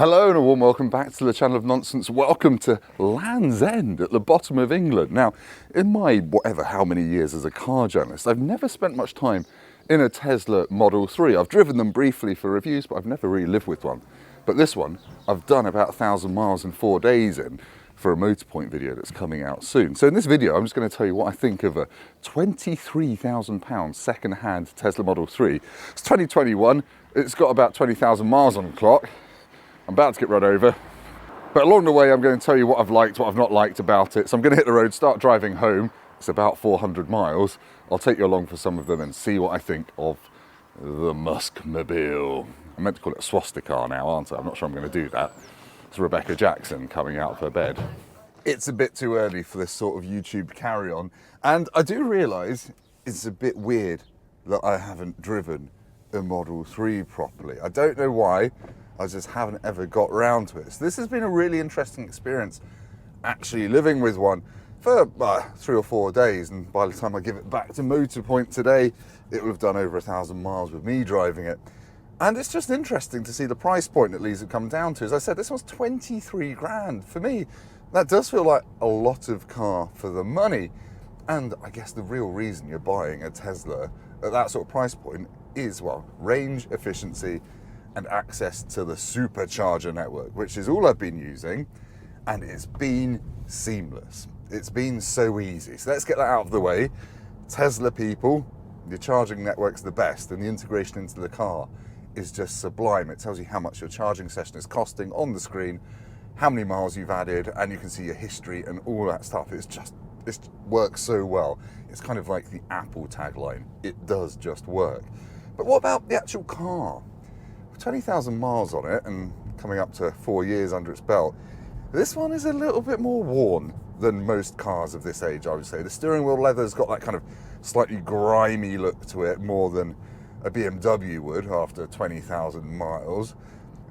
Hello and a warm welcome back to the channel of nonsense. Welcome to Land's End at the bottom of England. Now, in my whatever how many years as a car journalist, I've never spent much time in a Tesla Model 3. I've driven them briefly for reviews, but I've never really lived with one. But this one, I've done about 1,000 miles in 4 days in for a Motorpoint video that's coming out soon. So in this video, I'm just going to tell you what I think of a £23,000 second-hand Tesla Model 3. It's 2021. It's got about 20,000 miles on the clock. I'm about to get run over, but along the way I'm going to tell you what I've liked, what I've not liked about it. So I'm going to hit the road, start driving home. It's about 400 miles. I'll take you along for some of them and see what I think of the Muskmobile. I meant to call it a swastika now, aren't I? I'm not sure I'm going to do that. It's Rebecca Jackson coming out of her bed. It's a bit too early for this sort of YouTube carry-on, and I do realise it's a bit weird that I haven't driven a Model 3 properly. I don't know why. I just haven't ever got round to it. So this has been a really interesting experience, actually living with one for 3 or 4 days, and by the time I give it back to Motorpoint today, it will have done over 1,000 miles with me driving it. And it's just interesting to see the price point that these have come down to. As I said, this one's 23 grand. For me, that does feel like a lot of car for the money. And I guess the real reason you're buying a Tesla at that sort of price point is, well, range, efficiency, and access to the supercharger network, which is all I've been using, and it's been seamless. It's been so easy. So let's get that out of the way. Tesla people, your charging network's the best, and the integration into the car is just sublime. It tells you how much your charging session is costing on the screen, how many miles you've added, and you can see your history and all that stuff. It works so well. It's kind of like the Apple tagline. It does just work. But what about the actual car? 20,000 miles on it and coming up to 4 years under its belt, this one is a little bit more worn than most cars of this age, I would say. The steering wheel leather's got that kind of slightly grimy look to it, more than a BMW would after 20,000 miles.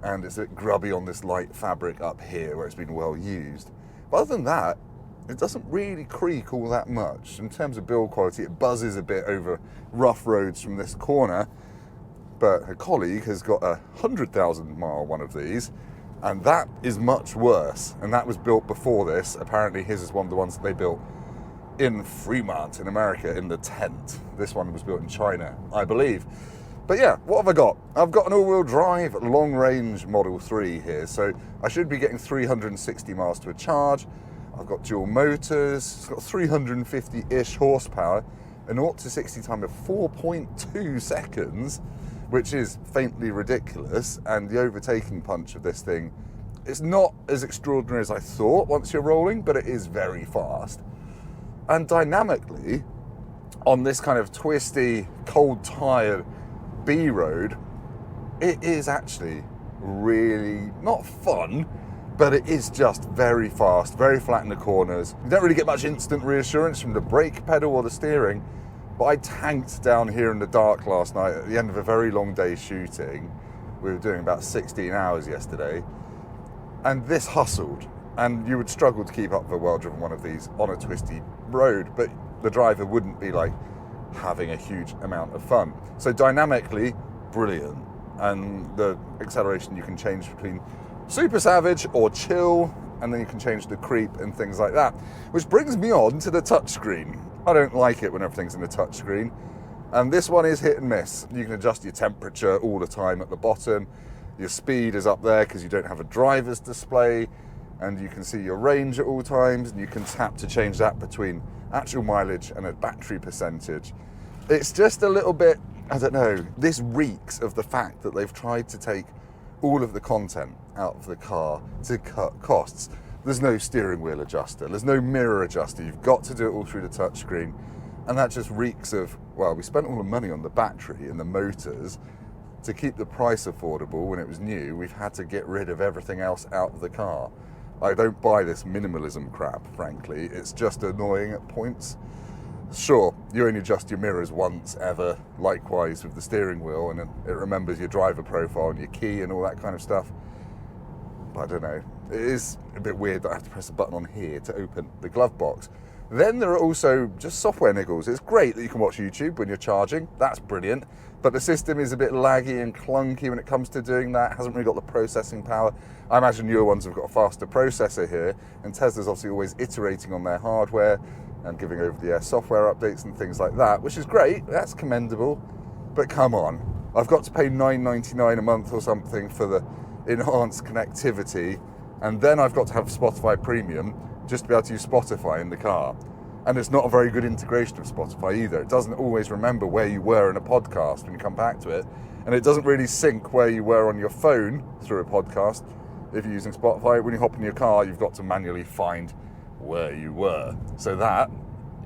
And it's a bit grubby on this light fabric up here where it's been well used. But other than that, it doesn't really creak all that much. In terms of build quality, it buzzes a bit over rough roads from this corner. But her colleague has got a 100,000 mile one of these, and that is much worse. And that was built before this. Apparently his is one of the ones that they built in Fremont in America in the tent. This one was built in China, I believe. But yeah, what have I got? I've got an all-wheel drive long range Model 3 here. So I should be getting 360 miles to a charge. I've got dual motors. It's got 350-ish horsepower, an 0 to 60 time of 4.2 seconds, which is faintly ridiculous, and the overtaking punch of this thing is not as extraordinary as I thought once you're rolling, but it is very fast. And dynamically, on this kind of twisty, cold-tired B road, it is actually really not fun, but it is just very fast, very flat in the corners. You don't really get much instant reassurance from the brake pedal or the steering. But I tanked down here in the dark last night at the end of a very long day shooting. We were doing about 16 hours yesterday, and this hustled, and you would struggle to keep up with a well-driven one of these on a twisty road, but the driver wouldn't be like having a huge amount of fun. So dynamically, brilliant. And the acceleration you can change between super savage or chill, and then you can change the creep and things like that. Which brings me on to the touchscreen. I don't like it when everything's in the touchscreen. And this one is hit and miss. You can adjust your temperature all the time at the bottom. Your speed is up there because you don't have a driver's display. And you can see your range at all times. And you can tap to change that between actual mileage and a battery percentage. It's just a little bit, I don't know, this reeks of the fact that they've tried to take all of the content out of the car to cut costs. There's no steering wheel adjuster, there's no mirror adjuster, you've got to do it all through the touchscreen. And that just reeks of, well, we spent all the money on the battery and the motors to keep the price affordable when it was new. We've had to get rid of everything else out of the car. I don't buy this minimalism crap, frankly. It's just annoying at points. Sure, you only adjust your mirrors once ever, likewise with the steering wheel, and it remembers your driver profile and your key and all that kind of stuff. But I don't know, it is a bit weird that I have to press a button on here to open the glove box. Then there are also just software niggles. It's great that you can watch YouTube when you're charging, that's brilliant, but the system is a bit laggy and clunky when it comes to doing that, hasn't really got the processing power. I imagine newer ones have got a faster processor here, and Tesla's obviously always iterating on their hardware and giving over-the-air software updates and things like that, which is great, that's commendable, but come on. I've got to pay $9.99 a month or something for the enhanced connectivity, and then I've got to have Spotify Premium just to be able to use Spotify in the car. And it's not a very good integration of Spotify either. It doesn't always remember where you were in a podcast when you come back to it, and it doesn't really sync where you were on your phone through a podcast. If you're using Spotify, when you hop in your car, you've got to manually find where you were. So that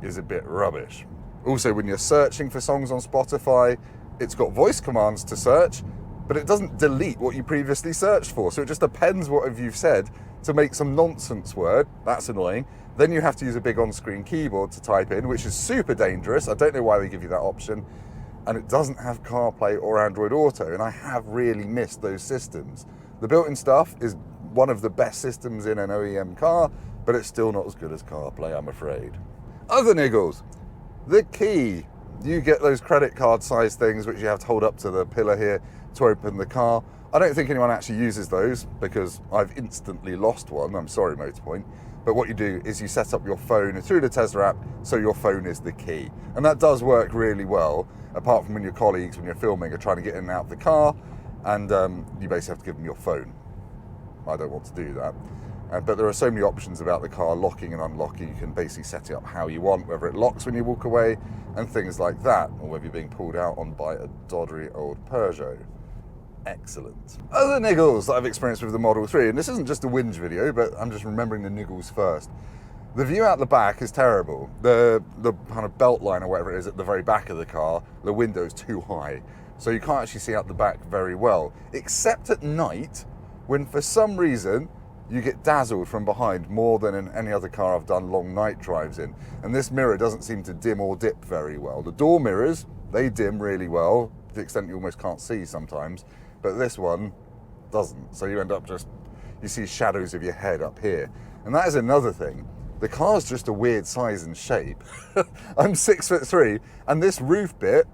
is a bit rubbish. Also, when you're searching for songs on Spotify, it's got voice commands to search, but it doesn't delete what you previously searched for. So it just appends what you've said to make some nonsense word. That's annoying. Then you have to use a big on-screen keyboard to type in, which is super dangerous. I don't know why they give you that option. And it doesn't have CarPlay or Android Auto, and I have really missed those systems. The built-in stuff is one of the best systems in an OEM car, but it's still not as good as CarPlay, I'm afraid. Other niggles. The key. You get those credit card size things which you have to hold up to the pillar here to open the car. I don't think anyone actually uses those because I've instantly lost one. I'm sorry, Motorpoint. But what you do is you set up your phone through the Tesla app so your phone is the key. And that does work really well, apart from when your colleagues, when you're filming, are trying to get in and out of the car, and you basically have to give them your phone. I don't want to do that. But there are so many options about the car locking and unlocking. You can basically set it up how you want, whether it locks when you walk away and things like that, or whether you're being pulled out on by a doddery old Peugeot. Excellent. Other niggles that I've experienced with the Model 3, and this isn't just a whinge video, but I'm just remembering the niggles first. The view out the back is terrible. The kind of belt line or whatever it is at the very back of the car, the window's too high. So you can't actually see out the back very well, except at night, when for some reason you get dazzled from behind more than in any other car I've done long night drives in. And this mirror doesn't seem to dim or dip very well. The door mirrors, they dim really well, to the extent you almost can't see sometimes, but this one doesn't. So you end up you see shadows of your head up here. And that is another thing. The car's just a weird size and shape. I'm 6'3", and this roof bit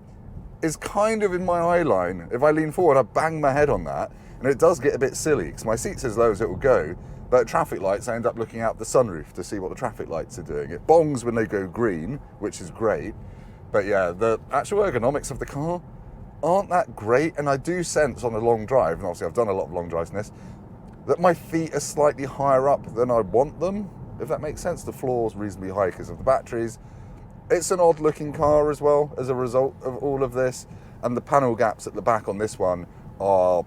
is kind of in my eye line. If I lean forward, I bang my head on that, and it does get a bit silly, because my seat's as low as it will go, but at traffic lights, I end up looking out the sunroof to see what the traffic lights are doing. It bongs when they go green, which is great, but yeah, the actual ergonomics of the car aren't that great, and I do sense on a long drive, and obviously I've done a lot of long drives in this, that my feet are slightly higher up than I want them, if that makes sense. The floor's reasonably high because of the batteries. It's an odd looking car as well as a result of all of this, and the panel gaps at the back on this one are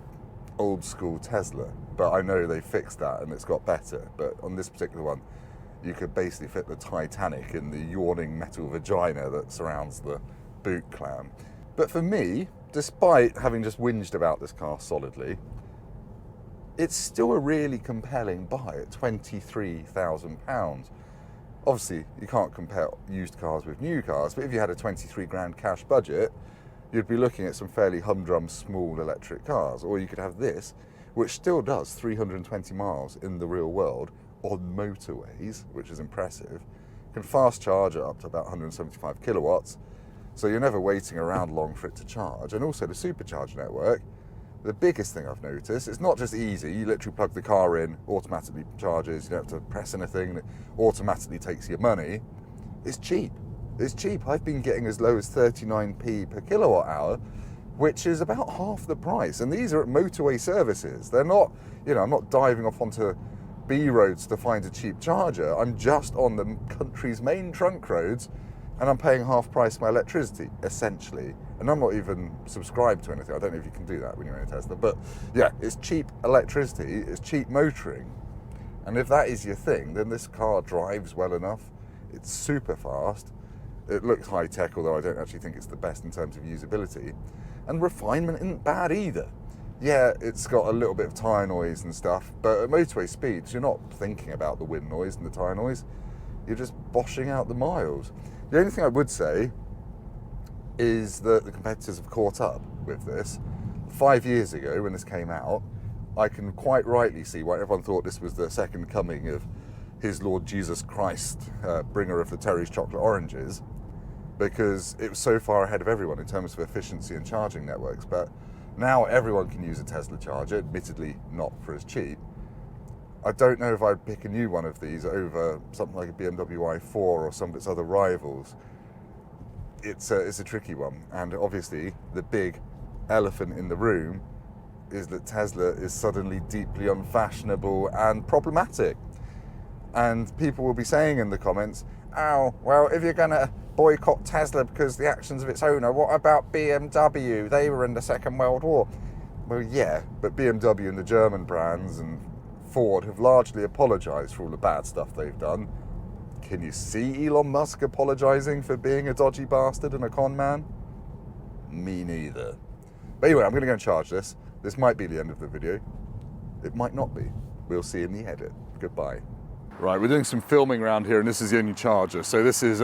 old school Tesla, but I know they fixed that and it's got better. But on this particular one, you could basically fit the Titanic in the yawning metal vagina that surrounds the boot clamp. But for me, despite having just whinged about this car solidly, it's still a really compelling buy at £23,000. Obviously, you can't compare used cars with new cars, but if you had a 23 grand cash budget, you'd be looking at some fairly humdrum small electric cars. Or you could have this, which still does 320 miles in the real world on motorways, which is impressive. Can fast charge it up to about 175 kilowatts, so you're never waiting around long for it to charge. And also the supercharge network, the biggest thing I've noticed, it's not just easy, you literally plug the car in, automatically charges, you don't have to press anything, it automatically takes your money. It's cheap. It's cheap. I've been getting as low as 39p per kilowatt hour, which is about half the price. And these are at motorway services. They're not, I'm not diving off onto B roads to find a cheap charger. I'm just on the country's main trunk roads, and I'm paying half price for my electricity, essentially. And I'm not even subscribed to anything. I don't know if you can do that when you're in a Tesla. But yeah, it's cheap electricity, it's cheap motoring. And if that is your thing, then this car drives well enough. It's super fast. It looks high tech, although I don't actually think it's the best in terms of usability. And refinement isn't bad either. Yeah, it's got a little bit of tyre noise and stuff, but at motorway speeds, you're not thinking about the wind noise and the tyre noise. You're just boshing out the miles. The only thing I would say is that the competitors have caught up with this. 5 years ago, when this came out, I can quite rightly see why everyone thought this was the second coming of his Lord Jesus Christ, bringer of the Terry's chocolate oranges, because it was so far ahead of everyone in terms of efficiency and charging networks. But now everyone can use a Tesla charger, admittedly not for as cheap. I don't know if I'd pick a new one of these over something like a BMW i4 or some of its other rivals. It's a tricky one, and obviously the big elephant in the room is that Tesla is suddenly deeply unfashionable and problematic. And people will be saying in the comments, oh, well, if you're going to boycott Tesla because the actions of its owner, what about BMW? They were in the Second World War. Well, yeah, but BMW and the German brands and Ford have largely apologised for all the bad stuff they've done. Can you see Elon Musk apologising for being a dodgy bastard and a con man? Me neither. But anyway, I'm going to go and charge this. This might be the end of the video. It might not be. We'll see in the edit. Goodbye. Right, we're doing some filming around here, and this is the only charger. So this is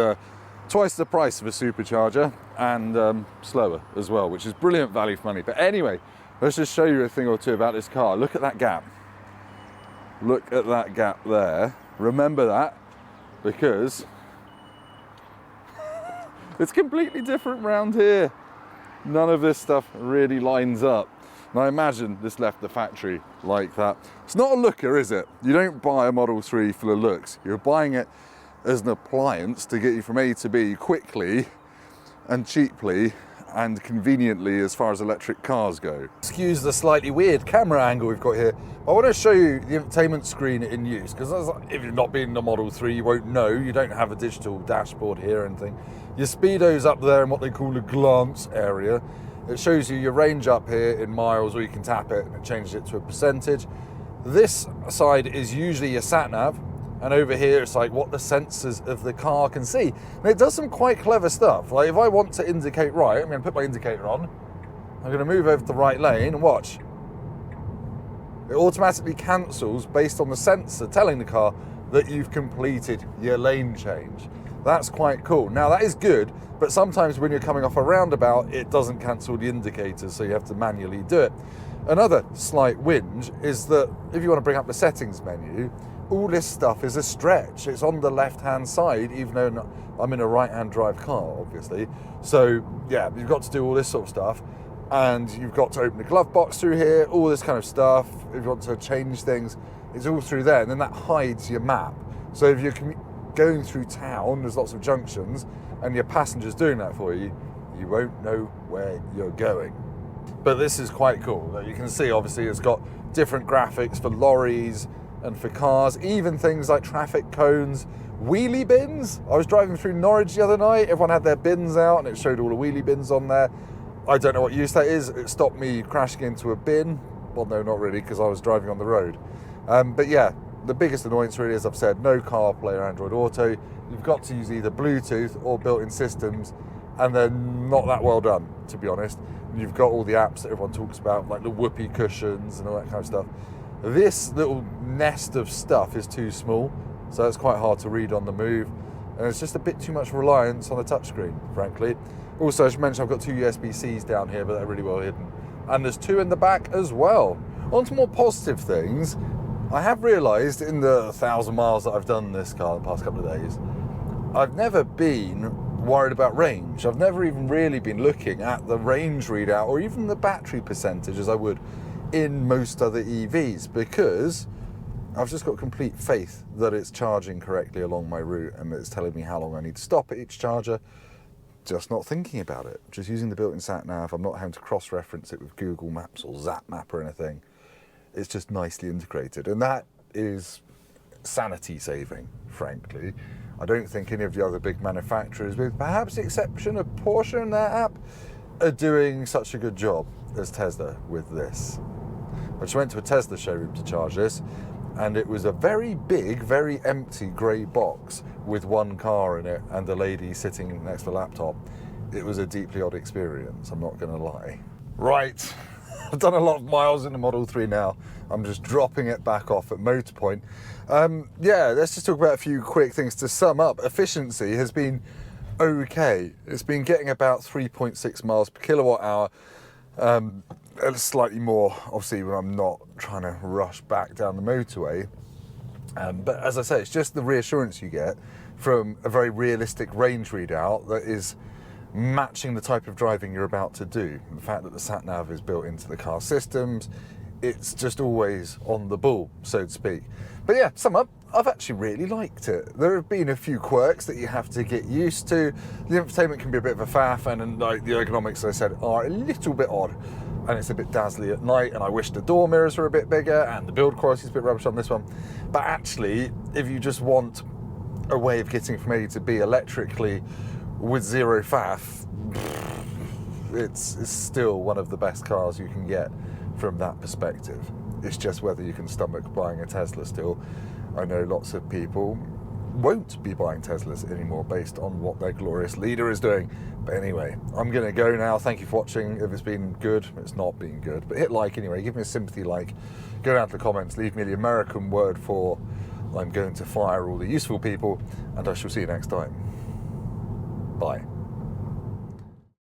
twice the price of a supercharger and slower as well, which is brilliant value for money. But anyway, let's just show you a thing or two about this car. Look at that gap. Look at that gap there. Remember that, because it's completely different round here. None of this stuff really lines up. And I imagine this left the factory like that. It's not a looker, is it? You don't buy a Model 3 full of looks. You're buying it as an appliance to get you from A to B quickly and cheaply and conveniently as far as electric cars go. Excuse the slightly weird camera angle we've got here. I want to show you the infotainment screen in use, because if you've not been in the Model 3, you won't know. You don't have a digital dashboard here or anything. Your speedo's up there in what they call a glance area. It shows you your range up here in miles, or you can tap it and it changes it to a percentage. This side is usually your sat nav, and over here it's like what the sensors of the car can see. And it does some quite clever stuff. Like if I want to indicate right, I'm going to put my indicator on, I'm going to move over to the right lane and watch. It automatically cancels based on the sensor telling the car that you've completed your lane change. That's quite cool. Now that is good, but sometimes when you're coming off a roundabout, it doesn't cancel the indicators, so you have to manually do it. Another slight whinge is that if you want to bring up the settings menu, all this stuff is a stretch. It's on the left-hand side, even though I'm in a right-hand drive car, obviously. So yeah, you've got to do all this sort of stuff, and you've got to open the glove box through here, all this kind of stuff. If you want to change things, it's all through there, and then that hides your map. So if you're going through town, there's lots of junctions, and your passenger's doing that for you, you won't know where you're going. But this is quite cool. You can see, obviously, it's got different graphics for lorries and for cars, even things like traffic cones, wheelie bins. I was driving through Norwich the other night, everyone had their bins out, and it showed all the wheelie bins on there. I don't know what use that is. It stopped me crashing into a bin. Well, no, not really, because I was driving on the road. But yeah, the biggest annoyance really, as I've said, no CarPlay or Android Auto. You've got to use either Bluetooth or built-in systems, and they're not that well done, to be honest. And you've got all the apps that everyone talks about, like the whoopee cushions and all that kind of stuff. This little nest of stuff is too small, so it's quite hard to read on the move, and it's just a bit too much reliance on the touchscreen, frankly. Also, as I mentioned, I've got two USB-Cs down here, but they're really well hidden. And there's two in the back as well. On to more positive things. I have realised in the 1,000 miles that I've done this car the past couple of days, I've never been worried about range. I've never even really been looking at the range readout or even the battery percentage as I would in most other EVs, because I've just got complete faith that it's charging correctly along my route and it's telling me how long I need to stop at each charger. Just not thinking about it, just using the built-in sat nav. I'm not having to cross-reference it with Google Maps or Zap Map or anything. It's just nicely integrated, and that is sanity saving, frankly. I don't think any of the other big manufacturers, with perhaps the exception of Porsche and their app, are doing such a good job as Tesla with this. I just went to a Tesla showroom to charge this, and it was a very big, very empty grey box with one car in it and a lady sitting next to a laptop. It was a deeply odd experience, I'm not going to lie. Right, I've done a lot of miles in the Model 3 now. I'm just dropping it back off at Motorpoint. Yeah, let's just talk about a few quick things to sum up. Efficiency has been okay. It's been getting about 3.6 miles per kilowatt hour. Slightly more, obviously, when I'm not trying to rush back down the motorway. But as I say, it's just the reassurance you get from a very realistic range readout that is matching the type of driving you're about to do. The fact that the sat-nav is built into the car systems, it's just always on the ball, so to speak. But yeah, sum up, I've actually really liked it. There have been a few quirks that you have to get used to. The infotainment can be a bit of a faff, and like the ergonomics, as I said, are a little bit odd. And it's a bit dazzly at night, and I wish the door mirrors were a bit bigger, and the build quality is a bit rubbish on this one. But actually, if you just want a way of getting from A to B electrically with zero faff, it's still one of the best cars you can get from that perspective. It's just whether you can stomach buying a Tesla still. I know lots of people won't be buying Teslas anymore based on what their glorious leader is doing. But anyway, I'm going to go now. Thank you for watching. If it's been good, it's not been good. But hit like anyway. Give me a sympathy like. Go down to the comments. Leave me the American word for I'm going to fire all the useful people. And I shall see you next time. Bye.